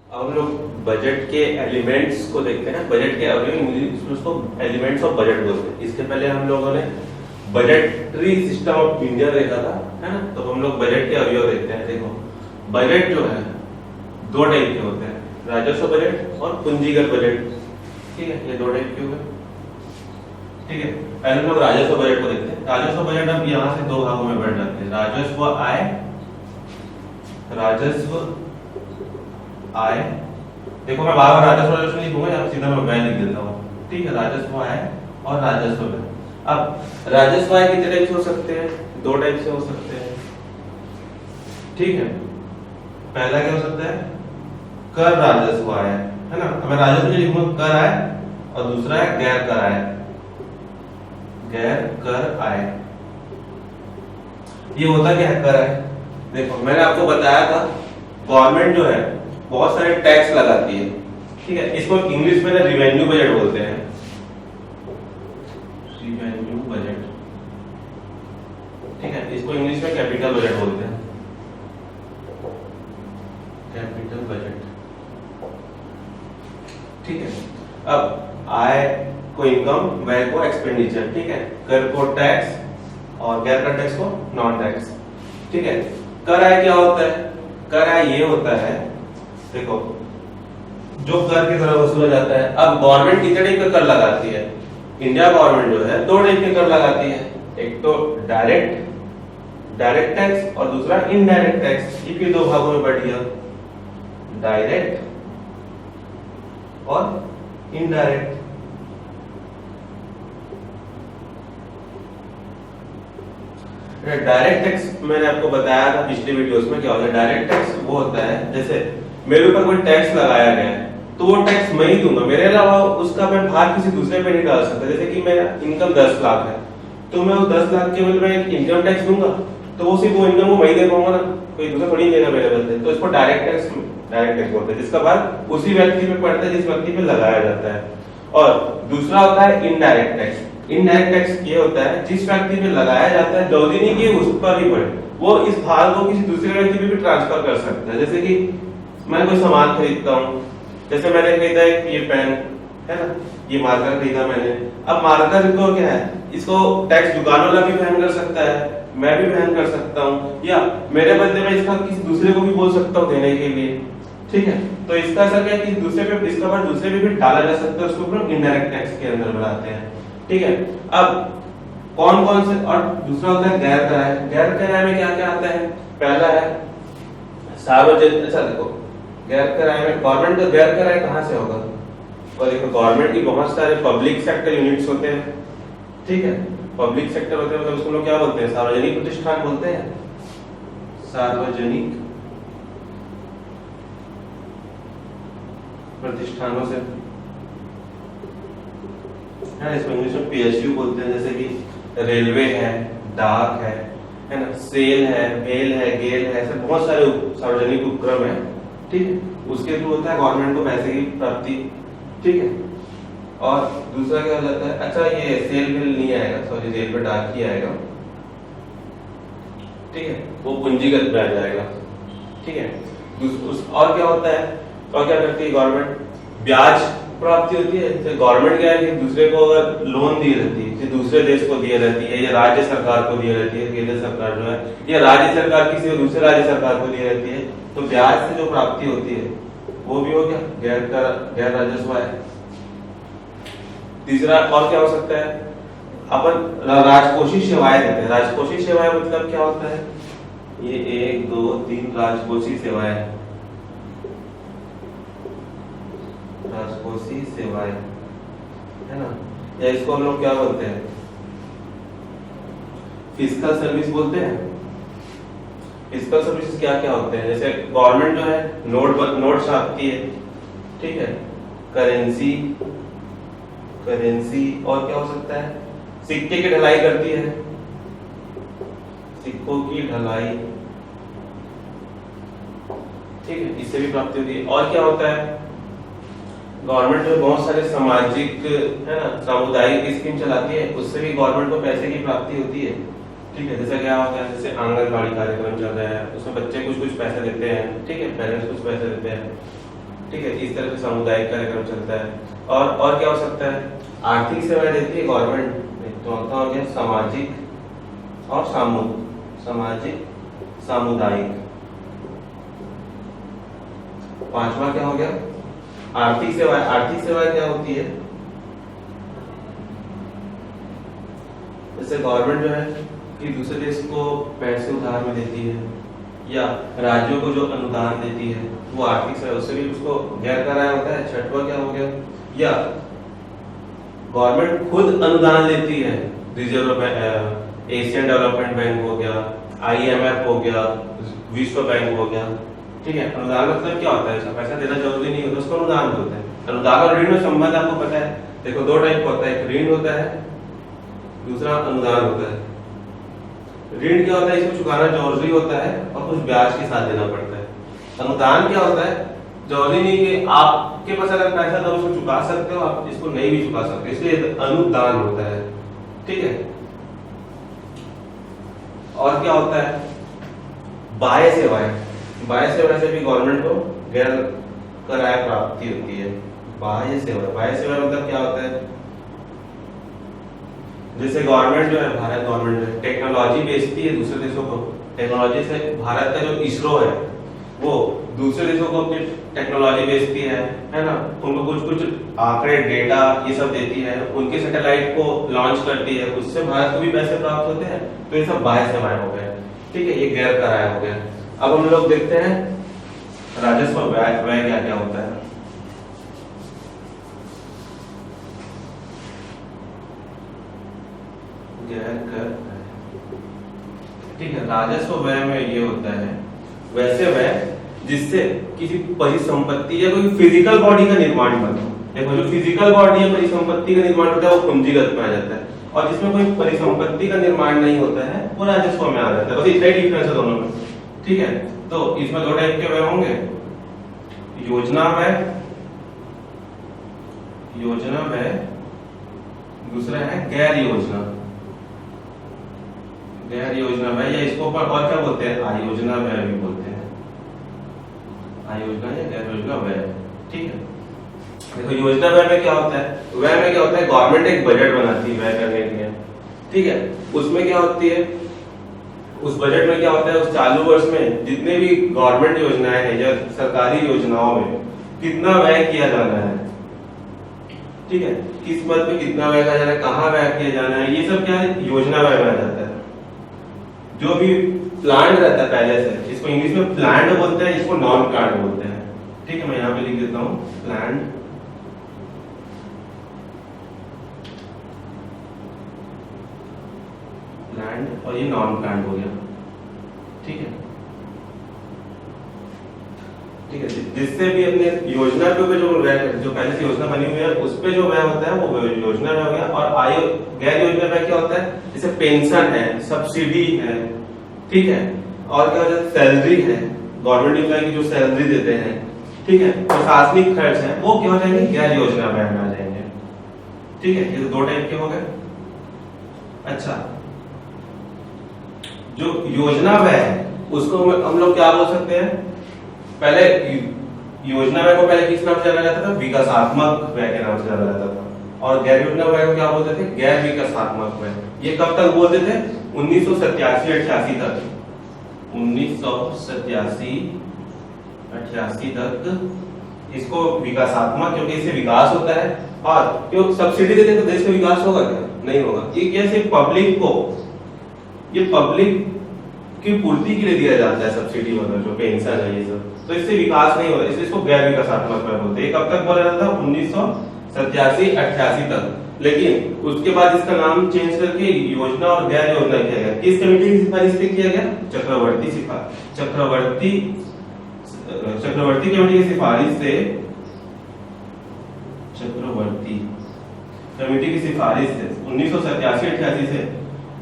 अब हम लोग बजट के एलिमेंट्स को देखते हैं। बजट के इंग्लिश उसको एलिमेंट्स ऑफ बजट बोलते हैं। इसके पहले हम लोगों ने बजटरी सिस्टम ऑफ इंडिया देखा था, है ना। तो हम लोग बजट के अवयव देखते हैं। देखो, बजट जो है दो टाइप के होते हैं, राजस्व बजट और पूंजीगत बजट। ठीक है, ये दो टाइप के हुए। ठीक है, पहले हम लोग राजस्व बजट को देखते हैं। राजस्व बजट अब यहाँ से दो भागों में बढ़ जाते हैं, राजस्व आय। राजस्व आय, देखो मैं बार बार राजस्व नहीं लिखूंगा, यहाँ सीधा मैं व्यय लिख देता हूँ। ठीक है, राजस्व आय और राजस्व व्यय। अब राजस्व आय कितने टाइप से हो सकते हैं? दो टाइप से हो सकते हैं। ठीक है, पहला क्या हो सकता है? कर राजस्व आय, है ना। मैं राजस्व नहीं लिखूंगा, कर आय, और दूसरा है गैर कर आय। गैर कर आय, ये होता क्या है कर आय? देखो मैंने आपको बताया था, गवर्नमेंट जो है बहुत सारे टैक्स लगाती है। ठीक है, इसको इंग्लिश में ना रिवेन्यू बजट बोलते हैं। रिवेन्यू बजट, ठीक है, इसको इंग्लिश में कैपिटल बजट बोलते हैं। Capital budget. ठीक है, अब आय को इनकम, व्यय को एक्सपेंडिचर। ठीक है, कर को टैक्स और गैर कर टैक्स को नॉन टैक्स। ठीक है, कर आय क्या होता है? कर आय ये होता है, देखो जो कर की तरह वसूला जाता है। अब गवर्नमेंट कितने टाइप का कर लगाती है? इंडिया गवर्नमेंट जो है दो टाइप के कर लगाती है, एक तो डायरेक्ट टैक्स और दूसरा इनडायरेक्ट टैक्स। ये भी दो भागों में बढ़ गया, डायरेक्ट और इनडायरेक्ट। डायरेक्ट टैक्स मैंने आपको बताया था पिछले वीडियोस में, क्या होता है डायरेक्ट टैक्स? वो होता है जैसे मेरे ऊपर कोई टैक्स लगाया गया है तो वो टैक्स मैं ही दूंगा, मेरे अलावा उसका मैं भार किसी दूसरे पे नहीं डाल सकता। जैसे कि मेरा इनकम 10 लाख है तो मैं उस 10 लाख के बदले में एक इनकम टैक्स दूंगा, तो वो सिर्फ वो इनकम को मैं ही दे पाऊंगा ना, कोई दूसरा थोड़ी देगा मेरे बदले। तो इसको डायरेक्ट टैक्स बोलते हैं, जिसका भार उसी व्यक्ति पे पड़ता है जिस व्यक्ति पे लगाया जाता है। और दूसरा होता है इनडायरेक्ट टैक्स। इनडायरेक्ट टैक्स ये होता है जिस व्यक्ति पे लगाया जाता है जरूरी नहीं कि उस पर ही पड़े, वो इस भार को किसी दूसरे व्यक्ति पे भी ट्रांसफर कर सकता है। जैसे कि मैं कोई सामान खरीदता हूँ, जैसे मैंने खरीदा एक ये पेन, है ना, ये मार्कर खरीदा मैंने। अब मार्कर को क्या है, इसको टैक्स दुकान वाला भी वहन कर सकता है, मैं भी वहन कर सकता हूँ, या मेरे बदले में इसका किसी दूसरे को भी बोल सकता हूँ देने के लिए। ठीक है, तो इसका असर क्या है कि दूसरे पे, इसका भार दूसरे पे भी डाला जा सकता है, उसको हम इनडायरेक्ट टैक्स के अंदर बनाते हैं। ठीक है, अब कौन कौन से, और दूसरा होता है गैर कर आय। गैर कर आय में क्या क्या आता है? पहला है सार्वजनिक। अच्छा देखो, गैर कर आय में गवर्नमेंट का गैर कर आय कहां से होगा? और देखो गवर्नमेंट की बहुत सारे पब्लिक सेक्टर यूनिट्स होते हैं। ठीक है, पब्लिक सेक्टर होते हैं, मतलब उसको लोग क्या बोलते हैं? सार्वजनिक प्रतिष्ठान बोलते हैं। सार्वजनिक प्रतिष्ठानों से, इसको इंग्लिश में पीएसयू बोलते हैं। जैसे कि रेलवे है, डाक है ना, सेल है, भेल है, गेल है, ऐसे बहुत सारे सार्वजनिक उपक्रम है। ठीक है, उसके थ्रू होता है गवर्नमेंट को पैसे की प्राप्ति। ठीक है, और दूसरा क्या हो जाता है? अच्छा ये सेल बिल नहीं आएगा, सॉरी रेल पे डाक ही आएगा। ठीक है, वो पूंजीगत में आ जाएगा। ठीक है, और क्या होता है, और क्या करती है गवर्नमेंट? ब्याज प्राप्ति होती है। जैसे गवर्नमेंट क्या है कि दूसरे को अगर लोन दी रहती है, दूसरे देश को दी रहती है, या राज्य सरकार को दी रहती है, केंद्र सरकार जो है, या राज्य सरकार किसी दूसरे राज्य सरकार को दी रहती है, तो ब्याज से जो प्राप्ति होती है वो भी हो गया गैर राजस्व आय। तीसरा और क्या हो सकता है? अपन राजकोषीय सेवाएं देते हैं। राजकोषीय सेवाएं मतलब क्या होता है? ये 1 2 3 राजकोषीय सेवाएं, राजकोषीय सेवाएं, है ना, या इसको हम लोग क्या बोलते हैं? फिस्कल सर्विस बोलते हैं। फिस्कल सर्विसेज क्या क्या होते हैं? जैसे गवर्नमेंट जो है नोट छापती है। ठीक है, करेंसी, और क्या हो सकता है? सिक्के की ढलाई करती है, सिक्कों की ढलाई। ठीक है, इससे भी प्राप्ति होती है। और क्या होता है? गवर्नमेंट जो बहुत सारे सामाजिक, है ना, सामुदायिक स्कीम चलाती है, उससे भी गवर्नमेंट को पैसे की प्राप्ति होती है। ठीक है, जैसे क्या होता है, जैसे आंगनबाड़ी कार्यक्रम चल रहा है, उसमें बच्चे कुछ पैसे देते हैं। ठीक है, पेरेंट्स कुछ पैसे देते हैं। ठीक है, इस तरह से सामुदायिक कार्यक्रम चलता है। और क्या हो सकता है, आर्थिक सेवाएं देती है गवर्नमेंट, तो हो गया सामाजिक और सामाजिक सामुदायिक। पांचवा क्या हो गया, आर्थिक सेवाएं। आर्थिक सेवाएं क्या होती है, जैसे गवर्नमेंट जो है कि दूसरे देश को पैसे उधार में देती है या राज्यों को जो अनुदान देती है वो आर्थिक सेवा, उससे भी उसको गैर कराया होता है। छठवा क्या हो गया, या गवर्नमेंट खुद अनुदान लेती है, रिजर्व एशियन डेवलपमेंट बैंक हो गया, IMF हो गया, विश्व बैंक हो गया। ठीक है, अनुदान मतलब क्या होता है, इसका पैसा देना जरूरी नहीं होता, उसको अनुदान बोलते हैं। अनुदान और ऋण में संबंध आपको पता है, देखो दो टाइप का होता है, एक ऋण होता है, दूसरा अनुदान होता है। ऋण क्या होता है, इसको चुकाना जरूरी होता है और कुछ ब्याज के साथ देना पड़ता है। अनुदान क्या होता है, जरूरी नहीं कि आपके पास अगर पैसा तो उसको चुका सकते हो, आप इसको नहीं भी चुका सकते, इसलिए अनुदान होता है। ठीक है, और क्या होता है, बाह्य सेवाएं। बाह्य सेवा से भी गवर्नमेंट को गैर कराया प्राप्ति होती है। बाह्य सेवा, बाह्य सेवा मतलब क्या होता है, जैसे गवर्नमेंट जो है, भारत गवर्नमेंट टेक्नोलॉजी बेचती है दूसरे देशों को। टेक्नोलॉजी से भारत का जो इसरो है वो दूसरे देशों को अपनी टेक्नोलॉजी बेचती है ना, उनको कुछ आंकड़े डेटा ये सब देती है, उनके सैटेलाइट को लॉन्च करती है, उससे भारत को भी पैसे प्राप्त होते हैं। तो ये सब बाह्य सेवाएं हो गए। ठीक है, ये गैर कराया हो गया। अब हम लोग देखते हैं राजस्व व्यय क्या क्या होता है। ठीक है, राजस्व व्यय में ये होता है वैसे व्यय जिससे किसी परिसंपत्ति या कोई फिजिकल बॉडी का निर्माण होता है। देखो जो फिजिकल बॉडी या परिसंपत्ति का निर्माण होता है वो पूंजीगत में आ जाता है, और जिसमें कोई परिसंपत्ति का निर्माण नहीं होता है वो राजस्व में आ जाता है। बस इतना ही डिफरेंस है दोनों में। ठीक है, तो इसमें दो टाइप के व्यय होंगे, योजना व्यय, योजना व्यय, दूसरा है गैर योजना, गैर योजना व्यय, या इसको और क्या बोलते हैं, आयोजना व्यय भी बोलते हैं, आयोजना या गैर योजना व्यय। ठीक है, देखो योजना व्यय में क्या होता है, व्यय में क्या होता है, गवर्नमेंट एक बजट बनाती है व्यय करने के लिए। ठीक है, उसमें क्या होती है, उस बजट में क्या होता है, उस चालू वर्ष में जितने भी गवर्नमेंट योजनाएं हैं या सरकारी योजनाओं में कितना व्यय किया जाना है। ठीक है, किस पद पे कितना व्यय किया जाना है, कहाँ व्यय किया जाना है, ये सब क्या है, योजना व्यय में आ जाता है। जो भी प्लान रहता है पहले से, इसको इंग्लिश में प्लान बोलते हैं, इसको नॉन प्लान बोलते हैं। ठीक है, मैं यहाँ पे लिख देता हूँ प्लान, प्लान, और ये नॉन प्लान हो गया। ठीक है, ठीक है, जिससे भी अपने योजना पे जो व्यय, जो पहले से योजना बनी हुई है उस पे जो व्यय होता है वो योजना व्यय हो गया। और गैर योजना व्यय क्या होता है, जैसे पेंशन है, सब्सिडी है, ठीक है, और क्या होता है, सैलरी है, गवर्नमेंट एम्प्लॉय की जो सैलरी देते हैं, ठीक है, प्रशासनिक खर्च है, वो क्या हो जाएंगे, गैर योजना व्यय में आ जाएंगे। ठीक है, ये तो दो टाइप के हो गए। अच्छा, जो योजना व्यय है उसको हम लोग क्या बोल सकते हैं, पहले योजना व्यय को पहले किस नाम से जाना जाता था, विकासात्मक व्यय के नाम से जाना जाता था, और गैर योजना व्यय को क्या बोलते थे, गैर विकासात्मक व्यय। ये कब तक बोलते थे, 1987-88 तक, 1987-88 तक इसको विकासात्मक, क्योंकि इससे विकास होता है। और क्यों सब्सिडी देते तो देश का विकास होगा क्या, नहीं होगा। ये कैसे, पब्लिक को, ये पब्लिक की पूर्ति के लिए दिया जाता है सब्सिडी, मतलब जो पेंशन है ये सब, तो इससे विकास नहीं होता, इसलिए इसको गैर विकासात्मक व्यय बोलते हैं। कब तक बोला जाता था, 1987-88 तक। लेकिन उसके बाद इसका नाम चेंज करके योजना और गैर योजना किया गया। किस कमेटी की सिफारिश से किया गया, चक्रवर्ती कमेटी की सिफारिश से, चक्रवर्ती कमेटी की सिफारिश से 1987-88 से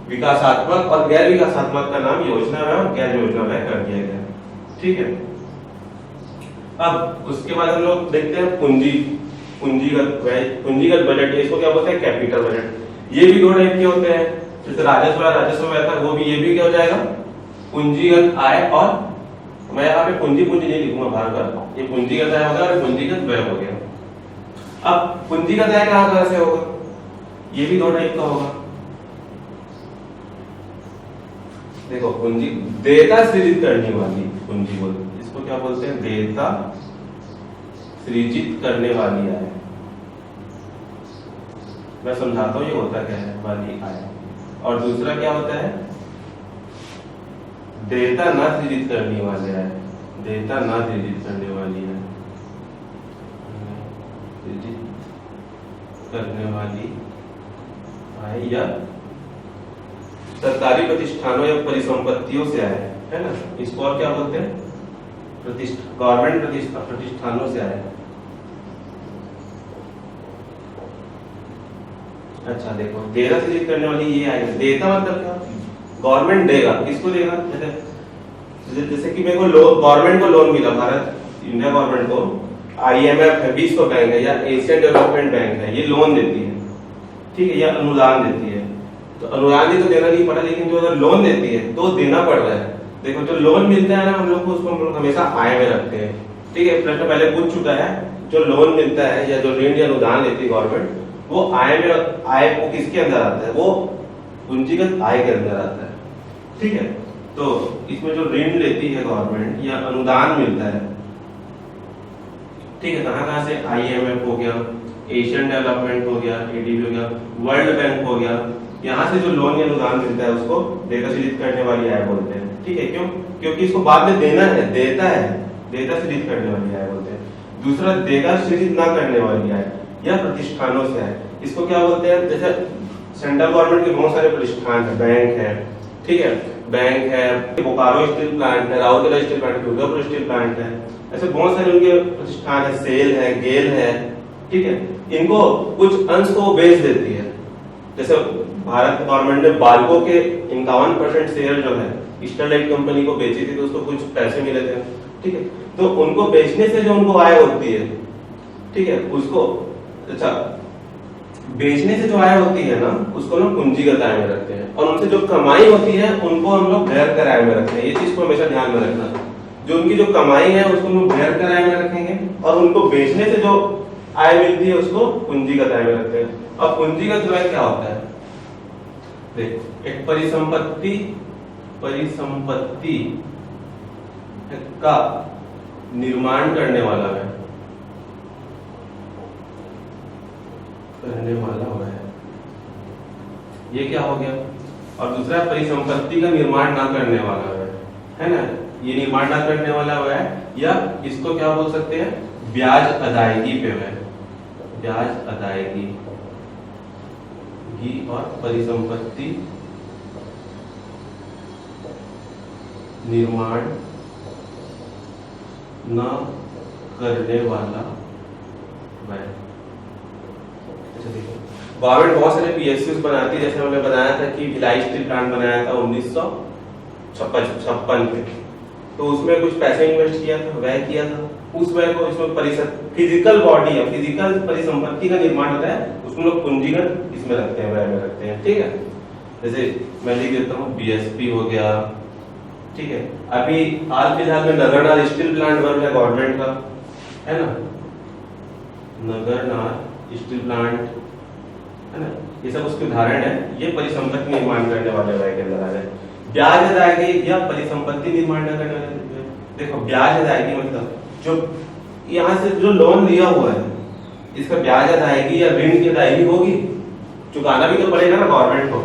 विकासात्मक और गैर विकासात्मक का नाम योजना व्यय और गैर योजना व्यय कर दिया गया। ठीक है, अब उसके बाद हम लोग देखते हैं पूंजीगत व्यय, पूंजीगत बजट, इसको क्या बोलते हैं, कैपिटल बजट। ये भी दो टाइप के होते हैं, जैसे राजस्व व्यय था, वो भी, ये भी क्या हो जाएगा, पूंजीगत आय और मैं यहाँ पे पूंजी पूंजी नहीं लिखूंगा बार बार, ये पूंजीगत आय होगा और पूंजीगत व्यय हो गया। अब पूंजीगत आय कहाँ से होगा, ये भी दो टाइप का होगा। देखो पूंजी देयता सृजित करने वाली पूंजी बोलते हैं, इसको क्या बोलते हैं, देयता सृजित करने वाली आय। मैं समझाता हूँ ये होता क्या है वाली आय। और दूसरा क्या होता है, देयता ना सृजित करने वाले आय, देयता ना सृजित करने वाली आय, सृजित करने वाली आय या सरकारी प्रतिष्ठानों या परिसंपत्तियों से आए, है ना। इसको और क्या बोलते हैं, गवर्नमेंट प्रतिष्ठानों से आए। अच्छा देखो, देयता सृजित करने वाली ये आएगी। देयता मतलब क्या, गवर्नमेंट देगा, किसको देगा, जैसे कि मेरे को गवर्नमेंट को लोन मिला, भारत इंडिया गवर्नमेंट को IMF है, विश्व बैंक है या एशियन डेवलपमेंट बैंक है, ये लोन देती है, ठीक है, या अनुदान देती है। तो अनुदान ही तो देना नहीं पड़ा, लेकिन जो अगर लोन देती है तो देना पड़ रहा है। देखो जो लोन मिलता है ना हम लोग को, उसको हम लोग हमेशा आय में रखते हैं, ठीक है। प्रश्न पहले पूछ चुका है, जो लोन मिलता है या जो ऋण या अनुदान लेती है गवर्नमेंट, वो आय में, आय को किसके अंदर आता है, वो पूंजीगत आय के अंदर आता है, ठीक है। तो इसमें जो ऋण लेती है गवर्नमेंट या अनुदान मिलता है, ठीक है, कहाँ से, IMF हो गया, एशियन डेवलपमेंट हो गया, ADB हो गया, वर्ल्ड बैंक हो गया, यहाँ से जो लोन या अनुदान मिलता है उसको देयता सृजित करने वाली आय बोलते हैं, ठीक है। क्यों, क्योंकि इसको बाद में देना है, देता है, देयता सृजित करने वाली आय बोलते हैं। दूसरा देयता सृजित ना करने वाली आय या प्रतिष्ठानों से आय, इसको क्या बोलते हैं, जैसे सेंट्रल गवर्नमेंट के बहुत सारे प्रतिष्ठान है, बैंक है, ठीक है, बैंक है, बोकारो स्टील प्लांट है, Rourkela steel plant, Durgapur steel plant है, ऐसे बहुत सारे उनके प्रतिष्ठान है, सेल है, गेल है, ठीक है। इनको कुछ अंश को बेच देती है, जैसे भारत गवर्नमेंट ने बाल्को के 51% शेयर जो है स्टरलाइट कंपनी को बेची थी, तो उसको कुछ पैसे मिले थे, ठीक है। तो उनको बेचने से जो उनको आय होती है, ठीक है, उसको, अच्छा, बेचने से जो आय होती है ना, उसको लोग पूंजीगत आय में रखते हैं, और उनसे जो कमाई होती है उनको हम लोग व्यय कर आय में रखते हैं। ये चीज को हमेशा ध्यान में रखना, जो उनकी जो कमाई है उसको हम लोग व्यय कर आय में रखेंगे, और उनको बेचने से जो आय मिलती है उसको पूंजीगत आय में रखते हैं। अब पूंजीगत व्यय क्या होता है, देखो, एक परिसंपत्ति का निर्माण करने वाला है, ये क्या हो गया। और दूसरा परिसंपत्ति का निर्माण ना करने वाला है ना, ये निर्माण ना करने वाला है, या इसको क्या बोल सकते हैं, ब्याज अदायगी पे है, ब्याज अदायगी और परिसंपत्ति निर्माण न करने वाला है। अच्छा देखो, गवर्नमेंट बहुत सारे PSUs बनाती है, जैसे हमने बनाया था कि भिलाई स्टील प्लांट बनाया था 1956 में, तो उसमें कुछ पैसे इन्वेस्ट किया था, व्यय किया था, उस व्यय को इसमें फिजिकल बॉडी या फिजिकल परिसंपत्ति का निर्माण होता है, उसमें लोग पूंजीगत इसमें रखते हैं, व्यय में रखते हैं, ठीक है। जैसे मैं लिख देता हूँ BSP हो गया, ठीक है। अभी हाल फिलहाल में नगरनार स्टील प्लांट बन गया गवर्नमेंट का, है ना, नगरनार स्टील प्लांट, है ना, ये सब उसके उदाहरण है। ये परिसंपत्ति निर्माण करने वाले व्यय के अंदर आ जाए। ब्याज अदायगी या परिसंपत्ति निर्माण न करने वाले, देखो ब्याज अदायगी मतलब जो यहाँ से जो लोन लिया हुआ है, इसका ब्याज अदायगी या ऋण की अदायगी होगी, चुकाना भी तो पड़ेगा ना गवर्नमेंट को,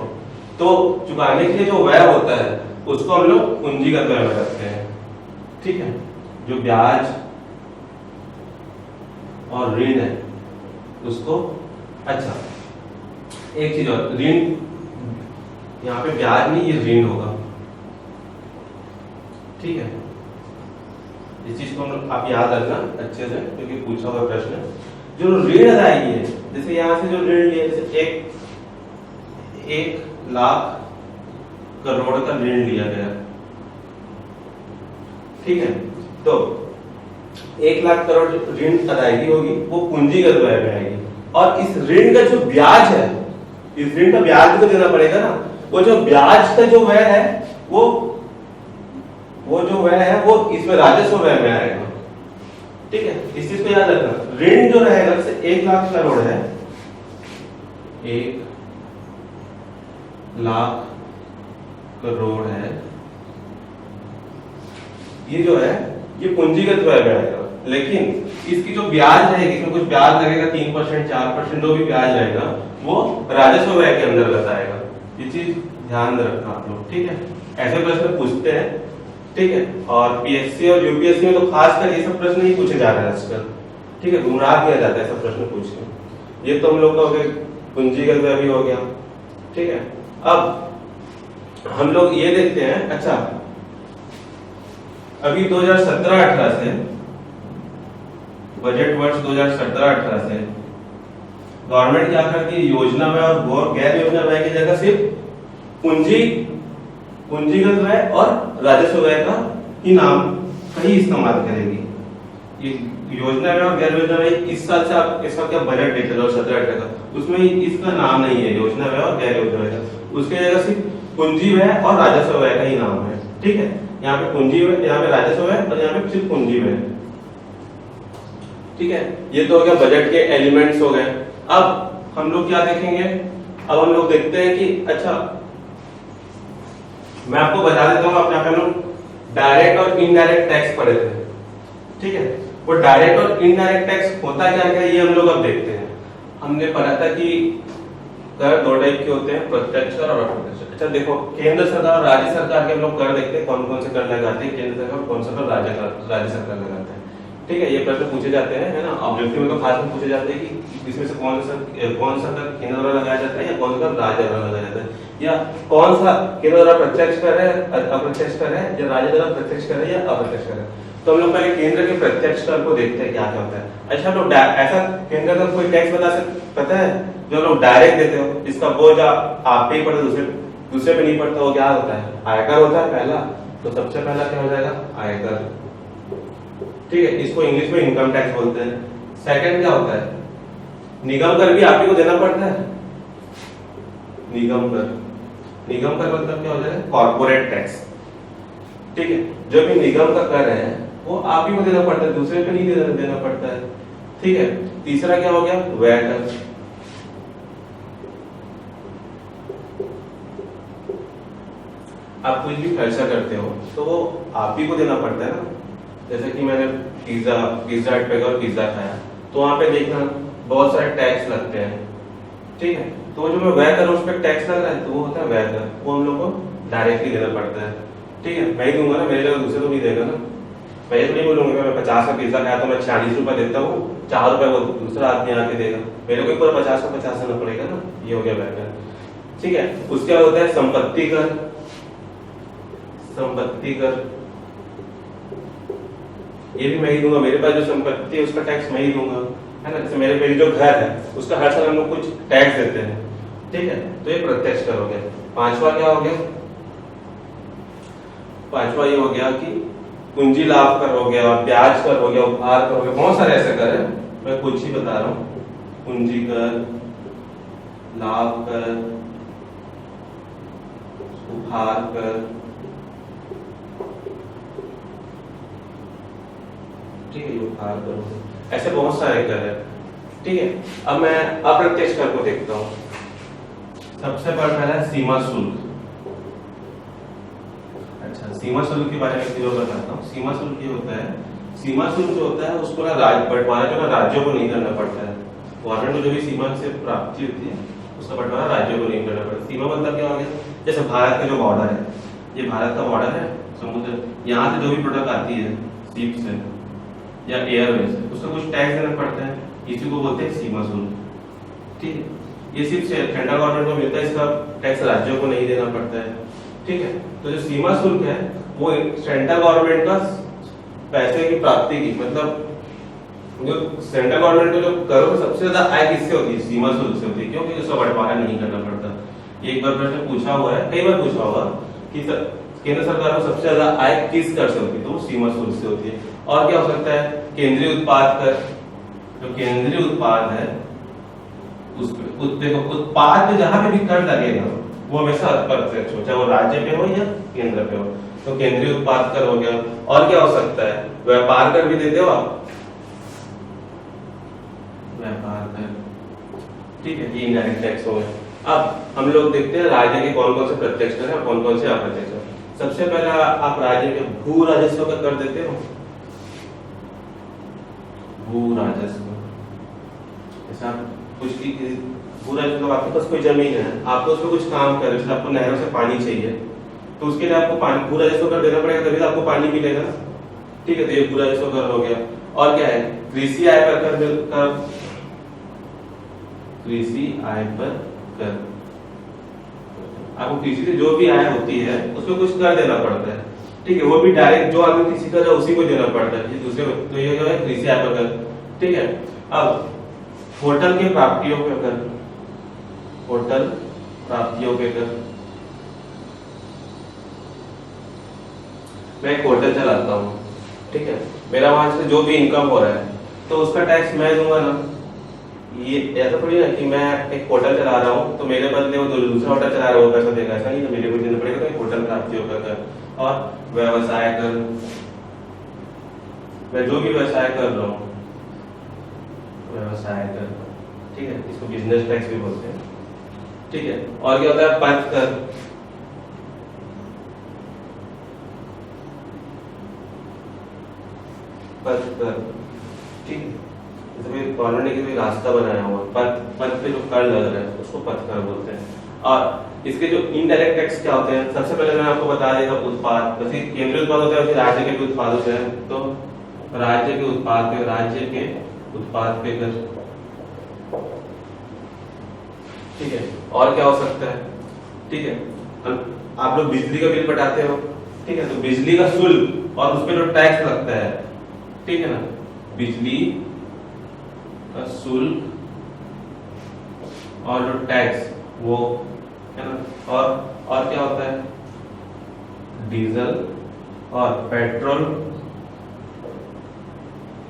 तो चुकाने के लिए जो व्यय होता है उसको हम लोग पूंजीगत व्यय में रखते हैं, ठीक है। जो ब्याज और ऋण है उसको, अच्छा एक चीज और, ऋण यहाँ पे ब्याज नहीं, ये ऋण होगा, ठीक है। इस चीज को आप याद रखना अच्छे से, क्योंकि पूछा हुआ प्रश्न है। जो ऋण अदायगी है, जैसे यहाँ से जो ऋण लिया, जैसे 1 लाख करोड़ का ऋण लिया गया, ठीक है, तो 1 लाख करोड़ ऋण अदायगी होगी, वो पूंजीगत व्यय में आएगी। और इस ऋण का जो ब्याज है, इस ऋण का ब्याज भी तो देना पड़ेगा ना, वो जो ब्याज का जो व्यय है वो वो जो व्यय है वो इसमें राजस्व व्यय में आएगा। ठीक है, इस चीज को याद रखना। ऋण जो रहेगा जैसे 1 लाख करोड़ है, 1 लाख करोड़ है, ये जो है ये पूंजीगत व्यय में आएगा। लेकिन इसकी जो ब्याज रहेगी, इसमें कुछ ब्याज लगेगा 3% 4% जो भी ब्याज रहेगा वो राजस्व व्यय के अंतर्गत आएगा। ये चीज ध्यान रखना आप लोग। ठीक है, ऐसे प्रश्न पूछते हैं। ठीक है, और पीएससी और यूपीएससी में तो खासकर ये सब प्रश्न नहीं पूछे जा रहे हैं आजकल। ठीक है, गुमराह किया जाता है सब प्रश्न पूछ के। ये तो हम लोग का हो गया पूंजीगत व्यय भी हो गया। ठीक है, अब हम लोग ये देखते हैं। अच्छा, अभी 2017-18 से बजट वर्ष 2017-18 से गवर्नमेंट क्या करती है, योजना व्यय और गैर योजना व्यय की जगह सिर्फ पूंजीगत व्यय और राजस्व व्यय का ही नाम का ही इस्तेमाल करेगी। ये योजना व्यय और गैर योजना व्यय इस साल से आप इसका क्या बजट देख रहे हो 17-18 का, उसमें इसका नाम नहीं है योजना व्यय और गैर योजना व्यय का। उसके जगह सिर्फ पूंजी व्यय और राजस्व व्यय का ही नाम है। ठीक है, यहाँ पे पूंजी व्यय, यहाँ पे राजस्व व्यय और यहाँ पे सिर्फ पूंजी व्यय। ठीक है, ये तो हो गया बजट के एलिमेंट्स हो गए। अब हम लोग क्या देखेंगे, अब हम लोग देखते हैं कि अच्छा मैं आपको बता देता हूँ, अपने हम लोग डायरेक्ट और इनडायरेक्ट टैक्स पढ़े थे। ठीक है, वो डायरेक्ट और इनडायरेक्ट टैक्स होता क्या है ये हम लोग अब देखते हैं। हमने पढ़ा था कि कर 2 टाइप के होते हैं, प्रत्यक्ष कर और अप्रत्यक्ष। अच्छा देखो, केंद्र सरकार और राज्य सरकार के हम लोग कर देखते हैं कौन कौन से कर लगाते हैं केंद्र सरकार, कौन सा कर राज्य सरकार लगाते हैं। ठीक है, ये प्रश्न पूछे जाते हैं, है ना। ऑब्जेक्टिव में तो खास में पूछे जाते हैं कि इसमें से कौन सा कर केंद्र द्वारा लगाया जाता है या कौन सा राज्य द्वारा लगाया जाता है, या कौन सा केंद्र द्वारा प्रत्यक्ष कर है, अप्रत्यक्ष कर है, या राज्य द्वारा प्रत्यक्ष कर है या अप्रत्यक्ष कर है। तो हम लोग पहले केंद्र के प्रत्यक्ष कर को देखते हैं क्या क्या होता है। अच्छा, तो ऐसा केंद्र का कोई टैक्स पता है जो लोग डायरेक्ट देते हो, इसका बोझ आप पे ही पड़ता, दूसरे पे नहीं पड़ता, वो क्या होता है, आयकर होता है पहला। तो सबसे पहला क्या हो जाएगा, आयकर। ठीक है, इसको इंग्लिश में इनकम टैक्स बोलते हैं। सेकंड क्या होता है, निगम कर भी आप ही को देना पड़ता है, निगम कर। निगम कर मतलब क्या हो जाएगा, कॉर्पोरेट टैक्स। ठीक है, जो भी निगम का कर है वो आप ही को देना पड़ता है, दूसरे पे नहीं देना पड़ता है। ठीक है, तीसरा क्या हो गया, व्यय कर। आप कुछ भी खर्चा करते हो तो वो आप ही को देना पड़ता है ना। जैसे कि मैंने पिज्जा हट पे गया, पिज्जा खाया, तो वहां पे देखना बहुत सारे टैक्स लगते हैं। ठीक है, तो जो मैं व्यय कर उस पर टैक्स लग रहा है तो वो होता है व्यय कर, वो हम लोग को डायरेक्टली देना पड़ता है। ठीक है, मैं ही दूंगा ना, मेरे जगह दूसरे को नहीं देगा ना। मैं ये तो नहीं बोलूंगा मैं 50 का पिज्जा खाया तो मैं 40 रुपए देता हूँ, 4 रुपए वो दूसरा आदमी आके देगा, मेरे को पूरा 50 का 50 देना पड़ेगा ना। ये हो गया व्यय कर। ठीक है, उसके बाद होता है संपत्ति कर। संपत्ति कर ये भी मैं ही दूंगा, मेरे पास जो संपत्ति है उसका टैक्स मैं ही दूंगा, है ना। जैसे मेरे जो घर है उसका हर साल हम लोग कुछ टैक्स देते हैं। ठीक है, तो ये प्रत्यक्ष कर हो गया। पांचवा क्या हो गया, पांचवा ये हो गया कि पूंजी लाभ कर हो गया, ब्याज कर हो गया, उपहार कर हो गया, बहुत सारे ऐसे कर है, मैं कुछ ही बता रहा हूँ। पूंजी कर, लाभ कर, उपहार कर। ठीक है, उपहार कर, ऐसे बहुत सारे कर है। ठीक है, अब मैं अप्रत्यक्ष कर को देखता हूँ। सबसे पहला है सीमा शुल्क। अच्छा, सीमा शुल्क के बारे में क्लियर बताता हूँ। सीमा शुल्क ये होता है, सीमा शुल्क जो होता है उसको ना बंटवारा जो ना राज्यों को नहीं करना पड़ता है। गवर्नमेंट को जो भी सीमा से प्राप्ति होती है उसका बंटवारा राज्यों को नहीं करना पड़ता। सीमा मतलब क्या हो गया, जैसे भारत का जो बॉर्डर है, ये भारत का बॉर्डर है समुद्र, यहाँ से जो भी प्रोडक्ट आती है शिप से या एयरवेज से उसका कुछ टैक्स देना पड़ता है, इसी को बोलते हैं सीमा शुल्क। ठीक है, ये सिर्फ सेंट्रल गवर्नमेंट को मिलता है, इसका टैक्स राज्यों को नहीं देना पड़ता है। ठीक है, तो जो सीमा शुल्क है वो सेंट्रल गवर्नमेंट का पैसे की प्राप्ति की, मतलब जो सेंट्रल गवर्नमेंट को जो करों में सबसे ज्यादा आय किससे होती है, सीमा शुल्क से होती है, क्योंकि उसका बंटवारा नहीं करना पड़ता। एक बार प्रश्न पूछा हुआ है, कई बार पूछा हुआ कि केंद्र सरकार को सबसे ज्यादा आय किस कर से होती है, तो वो सीमा शुल्क से होती है। और क्या हो सकता है, केंद्रीय उत्पाद कर, जो केंद्रीय उत्पाद है उस पे उत्पाद पे जहां पे भी कर लगेगा वो हमेशा अप्रत्यक्ष हो, चाहे वो राज्य पे हो या केंद्र पे हो। तो केंद्रीय उत्पाद कर हो गया। और क्या हो सकता है, व्यापार कर भी देते हो आप, व्यापार कर, ठीक है, ये इनडायरेक्ट टैक्स हो गए। अब हम लोग देखते हैं राज्य के कौन कौन से प्रत्यक्ष कर है और कौन कौन से अप्रत्यक्ष कर। सबसे पहला आप राज्य के भू राजस्व का कर देते हो, भू राजस्व, जैसे आप कुछ की भू राजस्व, आपके पास कोई जमीन है, आपको उसमें कुछ काम कर, जैसे आपको नहरों से पानी चाहिए, तो उसके लिए आपको पानी भू राजस्व कर देना पड़ेगा, तभी तो आपको पानी मिलेगा, ठीक है, तो ये भू राजस्व कर हो गया। और क्या है, कृषि आय पर कर, कृषि आय पर कर, आपको कृषि से जो भी आय होती है उसमें कुछ कर देना पड़ता है, ठीक है, वो भी डायरेक्ट जो आदमी कृषि कर रहा है उसी को देना पड़ता है, दूसरे को, तो ये जो है कृषि आय पर कर, ठीक है। अब होटल के प्राप्तियों पे कर, होटल प्राप्तियों पे कर, मैं एक होटल चलाता हूँ, ठीक है, मेरा वहां से जो भी इनकम हो रहा है तो उसका टैक्स मैं दूंगा ना। ये ऐसा थोड़ी ना कि मैं एक होटल चला रहा हूँ तो मेरे बदले वो दूसरा होटल चला रहा है वो पैसा देगा, ऐसा नहीं, तो मेरे को देना पड़ेगा, तो एक होटल प्राप्तियों का कर। और व्यवसाय कर, मैं जो भी व्यवसाय कर रहा हूँ, व्यवसाय कर, ठीक है, इसको बिजनेस टैक्स भी बोलते हैं, ठीक है। और क्या होता है, पथ कर, पथ कर, ठीक है, जैसे गवर्नमेंट ने कोई रास्ता बनाया हुआ, पथ, पथ पे जो कर लग रहा है उसको पथ कर बोलते हैं। और इसके जो इनडायरेक्ट टैक्स क्या होते हैं, सबसे पहले मैं आपको बता देगा, उत्पाद, जैसे केंद्रीय उत्पाद होता है वैसे राज्य के भी उत्पाद होते हैं, तो राज्य के उत्पाद पे, राज्य के उत्पाद पे कर, ठीक है। और क्या हो सकता है, ठीक है, आप लोग बिजली का बिल पटाते हो, ठीक है, तो बिजली का शुल्क और उस पर जो टैक्स लगता है, ठीक है ना, बिजली का शुल्क और जो टैक्स वो है ना। और क्या होता है, डीजल और पेट्रोल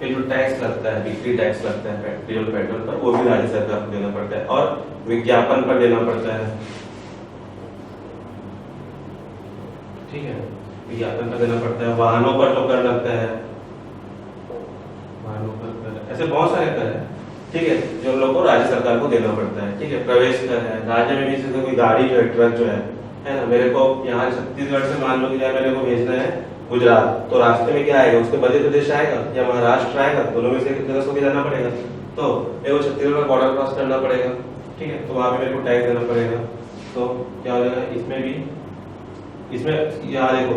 पे जो टैक्स लगता है, बिक्री टैक्स लगता है डीजल पेट्रोल पर, वो भी राज्य सरकार को देना पड़ता है। और विज्ञापन पर देना पड़ता है, ठीक है, विज्ञापन पर देना पड़ता है। वाहनों पर जो कर लगता है, वाहनों पर कर, ऐसे बहुत सारे कर है, ठीक है, जो हम लोग को राज्य सरकार को देना पड़ता है, ठीक है। प्रवेश कर है, राज्य में भी जैसे कोई गाड़ी जो है, ट्रक जो है ना, मेरे को यहाँ छत्तीसगढ़ से मान लो कि मेरे को भेजना है गुजरात, तो रास्ते में क्या आएगा, उसके मध्य प्रदेश आएगा या महाराष्ट्र आएगा, दोनों में से एक जगह से जाना पड़ेगा, तो मेरे को छत्तीसगढ़ का बॉर्डर क्रॉस करना पड़ेगा, ठीक है, तो वहां पे मेरे को टैक्स देना पड़ेगा। तो क्या हो जाएगा, इसमें भी, इसमें यहाँ देखो,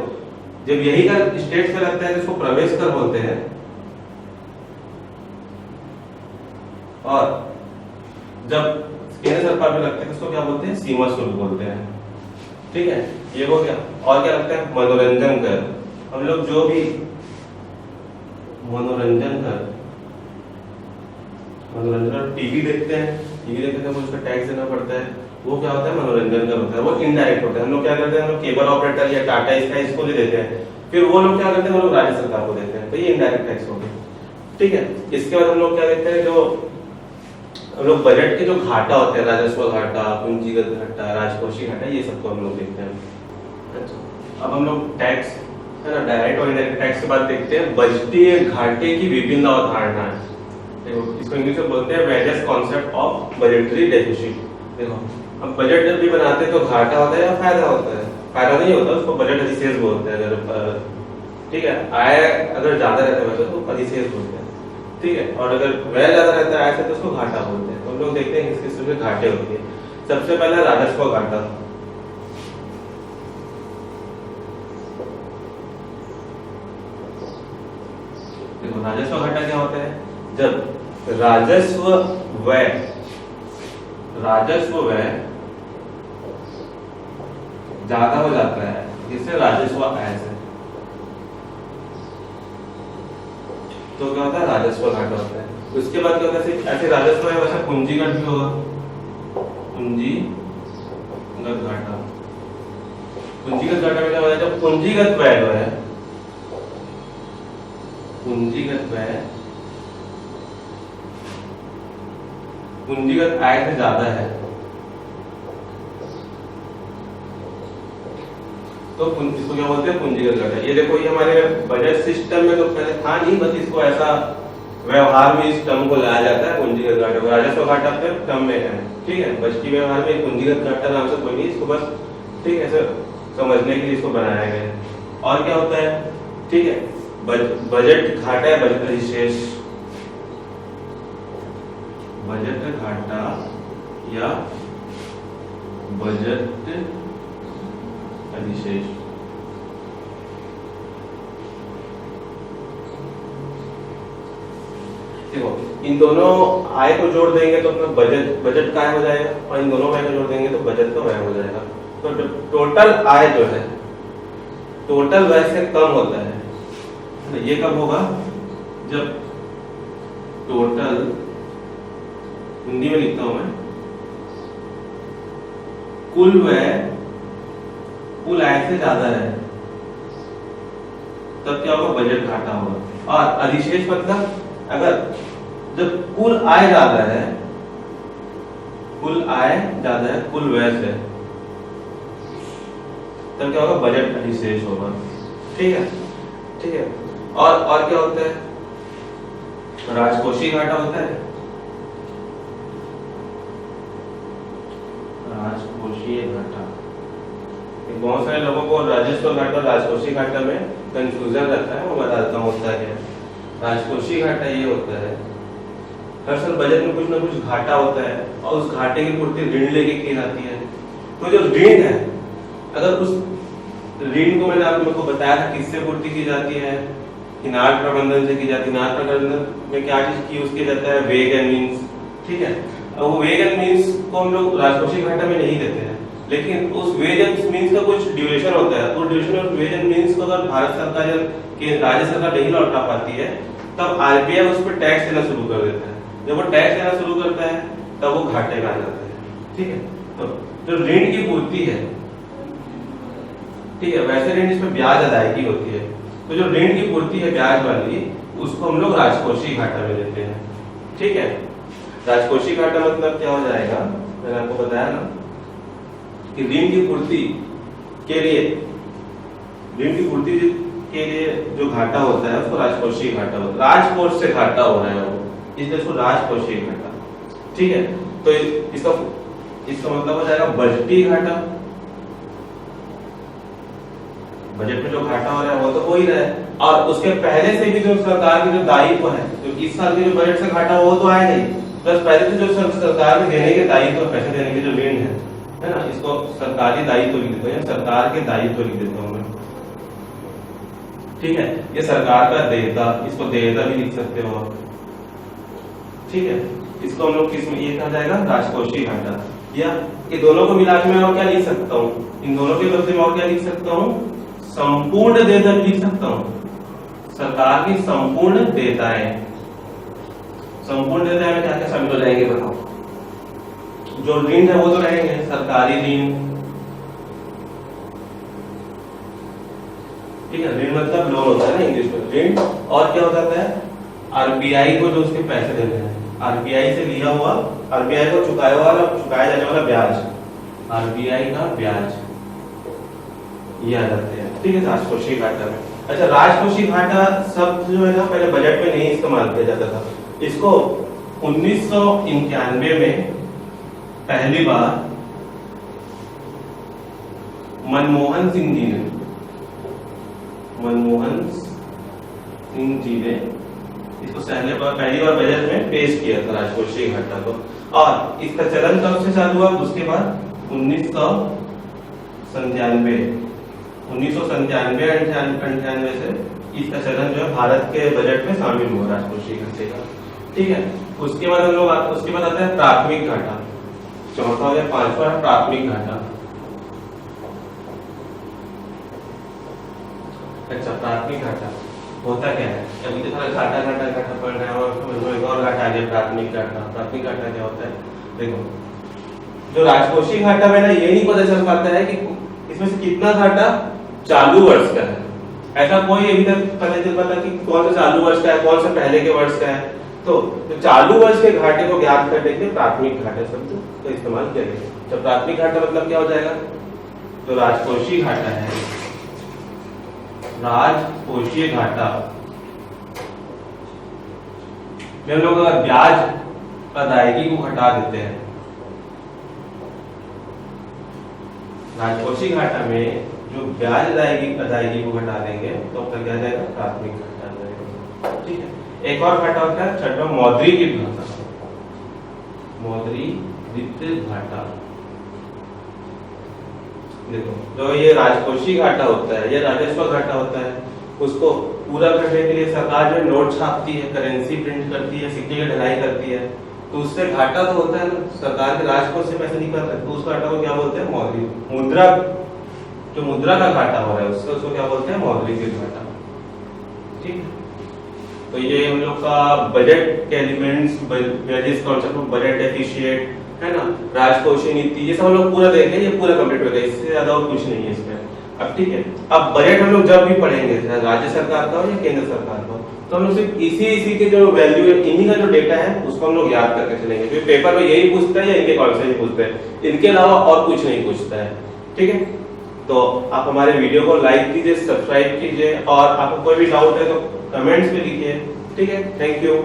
जब यही का स्टेट में लगता है तो इसको प्रवेश कर बोलते हैं, और जब केंद्र सरकार में लगता है तो इसको क्या बोलते हैं, सीमा शुल्क बोलते हैं, ठीक है, ये हो गया। और क्या लगता है, मनोरंजन कर, हम लोग जो भी मनोरंजन कर, मनोरंजन, टीवी देखते हैं, टीवी देखते हैं उसका टैक्स देना पड़ता है, वो क्या होता है, मनोरंजन कर होता है, वो इनडायरेक्ट होता है। हम लोग क्या करते हैं, हम लोग केबल ऑपरेटर या टाटा स्काई इसको भी देते हैं, फिर वो लोग क्या करते हैं, वो लोग राज्य सरकार को देते हैं, तो ये इनडायरेक्ट टैक्स हो गया, ठीक है। इसके बाद हम लोग क्या देखते हैं, जो हम लोग बजट के जो घाटा होते हैं, राजस्व घाटा, पूंजीगत घाटा, राजकोषीय घाटा, ये सबको हम लोग देखते हैं। अच्छा, अब हम लोग टैक्स है ना, डायरेक्ट और इनडायरेक्ट टैक्स के बाद देखते हैं बजटीय घाटे की विभिन्न अवधारणाएं। देखो, इसको इंग्लिश में बोलते हैं various concept of budgetary deficit. देखो, अब बजट जब भी बनाते हैं तो घाटा होता है या फायदा होता है, फायदा नहीं होता, उसको बजट अधिशेष बोलते हैं। अगर ठीक है, आय अगर ज्यादा रहता है वैसे तो अधिशेष बोलते हैं, ठीक है, और अगर व्यय ज्यादा रहता है आय से तो उसको घाटा बोलते हैं। तो हम लोग देखते हैं किस किस में घाटे होते हैं। सबसे पहला राजस्व घाटा। देखो, राजस्व घाटा क्या होता है, जब राजस्व व्यय ज्यादा हो जाता है जिससे राजस्व आय से, तो क्या होता है, राजस्व घाटा होता है। उसके बाद क्या होता है, ऐसे राजस्व है वैसे पूंजीगत भी होगा, पूंजीगत घाटा। पूंजीगत घाटा में क्या होता है, जब पूंजीगत व्यय जो है, पूंजीगत व्यय पूंजीगत आय से ज्यादा है, तो इसको क्या बोलते हैं, पूंजीगत घाटा। ये देखो ये हमारे बजट सिस्टम में तो पहले था नहीं, बस इसको ऐसा व्यवहार में इस टर्म को लाया जाता है पूंजीगत घाटा। राजस्व घाटा फिर टर्म में है, ठीक है। बजटीय व्यवहार में पूंजीगत घाटा नाम से कोई नहीं, इसको बस ठीक है ऐसे समझने के लिए इसको बनाया गया है। और क्या होता है, ठीक है, बजट घाटा है, बजट अधिशेष, बजट घाटा या बजट अधिशेष। देखो इन दोनों आय को जोड़ देंगे तो अपना बजट का आय हो जाएगा, और इन दोनों आय को जोड़ देंगे तो बजट का व्यय हो जाएगा। तो टोटल आय जो है टोटल व्यय से कम होता है। तो ये कब होगा, जब टोटल, हिंदी में लिखता हूं मैं, कुल व्यय कुल आय से ज्यादा है, तब क्या होगा, बजट घाटा होगा। और अधिशेष मतलब अगर जब कुल आय ज्यादा है, कुल आय ज्यादा है कुल व्यय से, तब क्या होगा, बजट अधिशेष होगा। ठीक है, ठीक है। और क्या होता है, राजकोषीय घाटा होता है, राजकोषीय घाटा। बहुत सारे लोगों को राजस्व घाटा और राजकोषीय घाटा में कंफ्यूजन रहता है, वो बताता हूँ होता है। राजकोषीय घाटा ये होता है, हर साल बजट में कुछ ना कुछ घाटा होता है और उस घाटे की पूर्ति ऋण लेके की जाती है। तो जो ऋण है, अगर उस ऋण को मैंने आपको बताया था किससे पूर्ति की जाती है, किनार प्रबंधन से की जाती है। किनार प्रबंधन में क्या चीज यूज किया जाता है, वेग एंड मीन्स, ठीक है। अब वो वेग एंड मीन्स को हम लोग राजकोषीय घाटा में नहीं देते हैं, लेकिन उस वेज एंड मीन्स का कुछ ड्यूरेशन होता है। तो duration of ways and means को अगर भारत सरकार या राज्य सरकार नहीं लौटा पाती है, तब आरबीआई उस पर टैक्स देना शुरू कर देता है। जब वो टैक्स देना शुरू करता है तब वो घाटे में आ जाता है, ठीक है। तो जो ऋण की पूर्ति है, ठीक है, वैसे ऋण इसमें ब्याज अदायगी होती है, तो जो ऋण की पूर्ति है ब्याज वाली, उसको हम लोग राजकोषीय घाटा में लेते हैं, ठीक है। राजकोषीय घाटा मतलब क्या हो जाएगा, मैंने आपको बताया ना कि ऋण की पूर्ति के लिए, ऋण की पूर्ति के लिए जो घाटा होता है उसको राजकोषीय घाटा होता है। राजकोष से घाटा हो रहा है वो, इसलिए उसको राजकोषीय घाटा, ठीक है। तो इसका मतलब हो जाएगा बजटीय घाटा। बजट में जो घाटा हो रहा है वो तो हो ही रहा है, और उसके पहले से भी जो सरकार की जो दायित्व है, जो इस साल के जो बजट से घाटा वो तो आएगा ही, प्लस पहले से जो सरकार ने देने के दायित्व, पैसे देने के जो ऋण है ना, इसको सरकारी दायित्व लिख देते हैं, सरकार के दायित्व लिख देता हूं मैं, ठीक है। ये सरकार का देयता, इसको देयता भी लिख सकते हो आप, ठीक है। इसको हम लोग किस में, ये कहा जाएगा राजकोषीय घाटा। या ये दोनों को मिला के मैं और क्या लिख सकता हूँ, इन दोनों के बदले में और क्या लिख सकता हूँ, संपूर्ण देयता लिख सकता हूँ। सरकार की संपूर्ण देयताएं, संपूर्ण देयताएं में क्या क्या शामिल हो जाएंगे बताओ। जो ऋण है वो तो रहेंगे, सरकारी ऋण, ठीक है। ऋण मतलब लोन होता है ना इंग्लिश में, ऋण। और क्या होता है, आरबीआई को जो उसके पैसे देने हैं, आरबीआई से लिया हुआ, आरबीआई को चुकाया जाने वाला ब्याज, आरबीआई का ब्याज, ये आ जाते हैं, ठीक है, राजकोषीय घाटा में। अच्छा, राजकोषीय घाटा शब्द जो है ना पहले बजट में नहीं इस्तेमाल किया जाता था। इसको 1991 में पहली बार मनमोहन सिंह जी ने इसको पहली बार बजट में पेश किया था, राजकोषीय घाटा को। और इसका चलन कब से चालू हुआ, उसके बाद 1997-98 से इसका चलन जो है भारत के बजट में शामिल हुआ, राजकोषीय घाटे का, ठीक है। उसके बाद हम लोग उसके बाद आता है प्राथमिक घाटा, चौथा या पांचवा है प्राथमिक घाटा। अच्छा, प्राथमिक घाटा होता क्या है, अभी तो सारा घाटा पड़ रहा है, और एक और घाटा आ गया प्राथमिक घाटा। प्राथमिक घाटा क्या होता है, देखो जो राजकोषीय घाटा में ना ये नहीं पता चल पाता है कि इसमें से कितना घाटा चालू वर्ष का है। ऐसा कोई अभी तक पता नहीं चल पाता कि कौन सा चालू वर्ष का है, कौन सा पहले के वर्ष का है। तो चालू वर्ष के घाटे को ज्ञात करने के लिए प्राथमिक घाटा शब्द का इस्तेमाल किया गया। तो प्राथमिक घाटा मतलब क्या हो जाएगा, जो राजकोषीय घाटा है राजकोषीय घाटा में हम लोग अगर ब्याज अदायगी को हटा देते हैं, राजकोषीय घाटा में जो ब्याज अदायगी को हटा देंगे तो आपका क्या जाएगा, प्राथमिक घाटा जाएगा। ठीक है। एक और घाटा होता है छठवां, मौद्रिक घाटा। मौद्रिक घाटा, देखो जो ये राजकोषीय घाटा होता है, ये राजस्व घाटा होता है, उसको पूरा करने के लिए सरकार जो नोट छापती है, करेंसी प्रिंट करती है, सिक्के की ढलाई करती है, तो उससे घाटा तो होता है ना, सरकार के राजकोष से पैसे निकल रहे हैं, तो उस घाटा को क्या बोलते हैं, मौद्रिक। मुद्रा, जो मुद्रा का घाटा हो रहा है उसको क्या बोलते हैं, मौद्रिक घाटा। ठीक है। तो ये हम लोग का बजट के elements, various concept of budget deficit, है ना, राजकोषीय नीति, ये सब हम लोग पूरा देखें, ये पूरा कंप्लीट हो गया, इससे ज्यादा और कुछ नहीं है इसमें। अब ठीक है, अब बजट हम लोग जब भी पढ़ेंगे, राज्य सरकार का हो या केंद्र सरकार का, तो हम लोग सिर्फ इसी के जो वैल्यू है, इन्हीं का जो डेटा है उसको हम लोग याद करके चलेंगे, क्योंकि पेपर में यही पूछता है या इनके कॉन्सेप्ट ही पूछते हैं, इनके अलावा और कुछ नहीं पूछता है। ठीक है, तो आप हमारे वीडियो को लाइक कीजिए, सब्सक्राइब कीजिए, और आपको कोई भी डाउट है तो कमेंट्स में लिखिए। ठीक है, थैंक यू।